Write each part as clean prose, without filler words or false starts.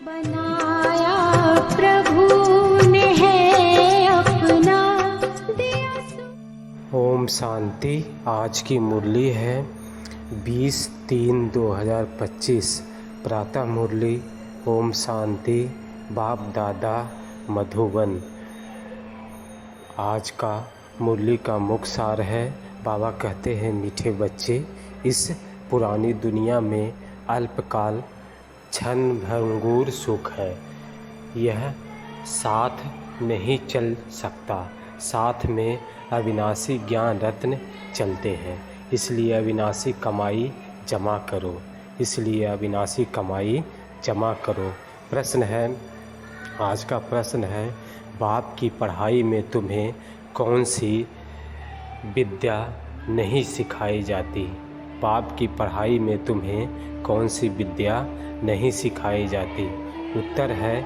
बनाया प्रभु ने है अपना दिया। ओम शांति। आज की मुरली है 20/3/2025 प्रातः मुरली। ओम शांति। बाप दादा मधुबन। आज का मुरली का मुख्य सार है। बाबा कहते हैं, मीठे बच्चे, इस पुरानी दुनिया में अल्पकाल क्षण भंगुर सुख है। यह साथ नहीं चल सकता। साथ में अविनाशी ज्ञान रत्न चलते हैं। इसलिए अविनाशी कमाई जमा करो। प्रश्न है, आज का प्रश्न है, बाप की पढ़ाई में तुम्हें कौन सी विद्या नहीं सिखाई जाती? बाप की पढ़ाई में तुम्हें कौन सी विद्या नहीं सिखाई जाती? उत्तर है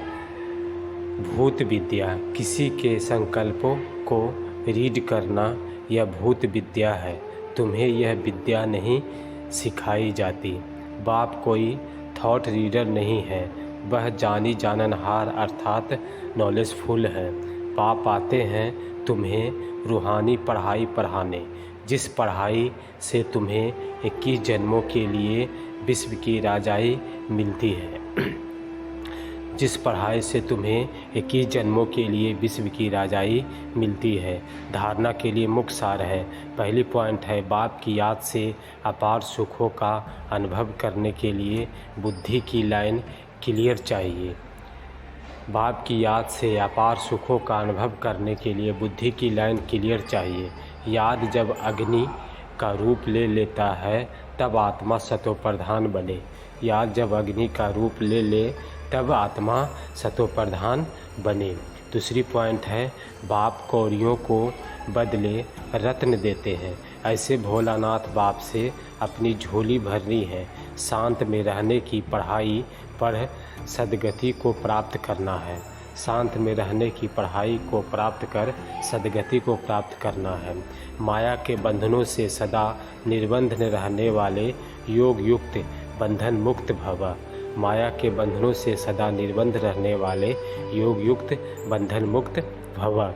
भूत विद्या। किसी के संकल्पों को रीड करना यह भूत विद्या है। तुम्हें यह विद्या नहीं सिखाई जाती। बाप कोई थॉट रीडर नहीं है, वह जानी जाननहार अर्थात नॉलेजफुल है। बाप आते हैं तुम्हें रूहानी पढ़ाई पढ़ाने, जिस पढ़ाई से तुम्हें 21 जन्मों के लिए विश्व की राजाई मिलती है। जिस पढ़ाई से तुम्हें 21 जन्मों के लिए विश्व की राजाई मिलती है। धारणा के लिए मुख्य सार है। पहली पॉइंट है, बाप की याद से अपार सुखों का अनुभव करने के लिए बुद्धि की लाइन क्लियर चाहिए। बाप की याद से अपार सुखों का अनुभव करने के लिए बुद्धि की लाइन क्लियर चाहिए। याद जब अग्नि का रूप ले लेता है तब आत्मा सतोप्रधान बने। याद जब अग्नि का रूप ले ले तब आत्मा सतोप्रधान बने। दूसरी पॉइंट है, बाप कौड़ियों को बदले रत्न देते हैं। ऐसे भोलानाथ बाप से अपनी झोली भरनी है। शांत में रहने की पढ़ाई पढ़ सदगति को प्राप्त करना है। शांत में रहने की पढ़ाई को प्राप्त कर सदगति को प्राप्त करना है। माया के बंधनों से सदा निर्बंध रहने वाले योग युक्त बंधन मुक्त भव। माया के बंधनों से सदा निर्बंध रहने वाले योग युक्त बंधन मुक्त भव।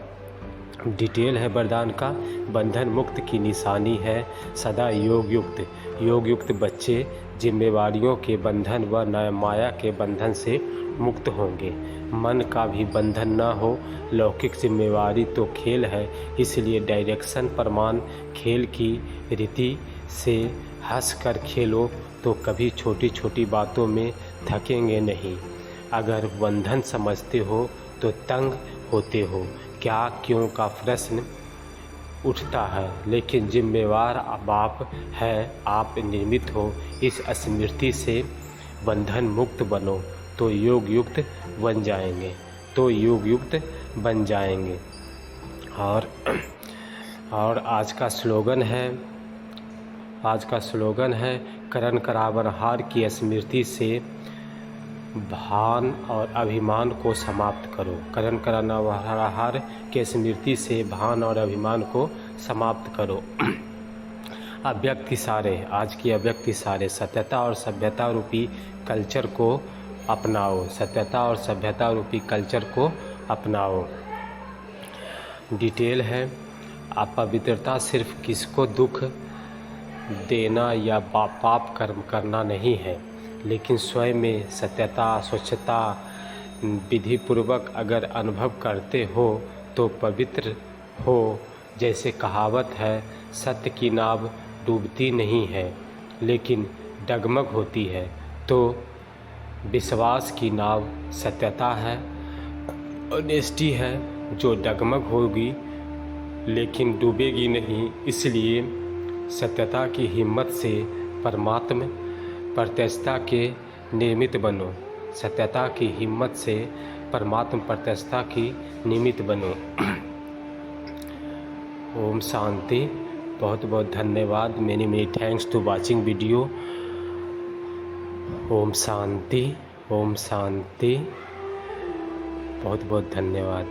डिटेल है वरदान का। बंधन मुक्त की निशानी है सदा योग युक्त बच्चे जिम्मेवारियों के बंधन व नया माया के बंधन से मुक्त होंगे। मन का भी बंधन न हो। लौकिक जिम्मेवारी तो खेल है, इसलिए डायरेक्शन प्रमाण खेल की रीति से हंस कर खेलो तो कभी छोटी छोटी बातों में थकेंगे नहीं। अगर बंधन समझते हो तो तंग होते हो। क्या क्यों का प्रश्न उठता है, लेकिन जिम्मेवार बाप है, आप निर्मित हो। इस स्मृति से बंधन मुक्त बनो तो योग युक्त बन जाएंगे। और आज का स्लोगन है, करण करावनहार की स्मृति से भान और अभिमान को समाप्त करो। करण करावनहार के स्मृति से भान और अभिमान को समाप्त करो। अव्यक्ति सारे, आज की अव्यक्ति सारे, सत्यता और सभ्यता रूपी कल्चर को अपनाओ। डिटेल है, अपवित्रता सिर्फ किसको दुख देना या पाप कर्म करना नहीं है, लेकिन स्वयं में सत्यता स्वच्छता विधि पूर्वक अगर अनुभव करते हो तो पवित्र हो। जैसे कहावत है, सत्य की नाव डूबती नहीं है लेकिन डगमग होती है, तो विश्वास की नाव सत्यता है, ऑनेस्टी है, जो डगमग होगी लेकिन डूबेगी नहीं। इसलिए सत्यता की हिम्मत से परमात्मा प्रत्यक्षता के निमित्त बनो। सत्यता की हिम्मत से परमात्मा प्रत्यक्षता की निमित्त बनो। ओम शांति। बहुत बहुत धन्यवाद। Many thanks to watching video. Om शांति। बहुत बहुत धन्यवाद।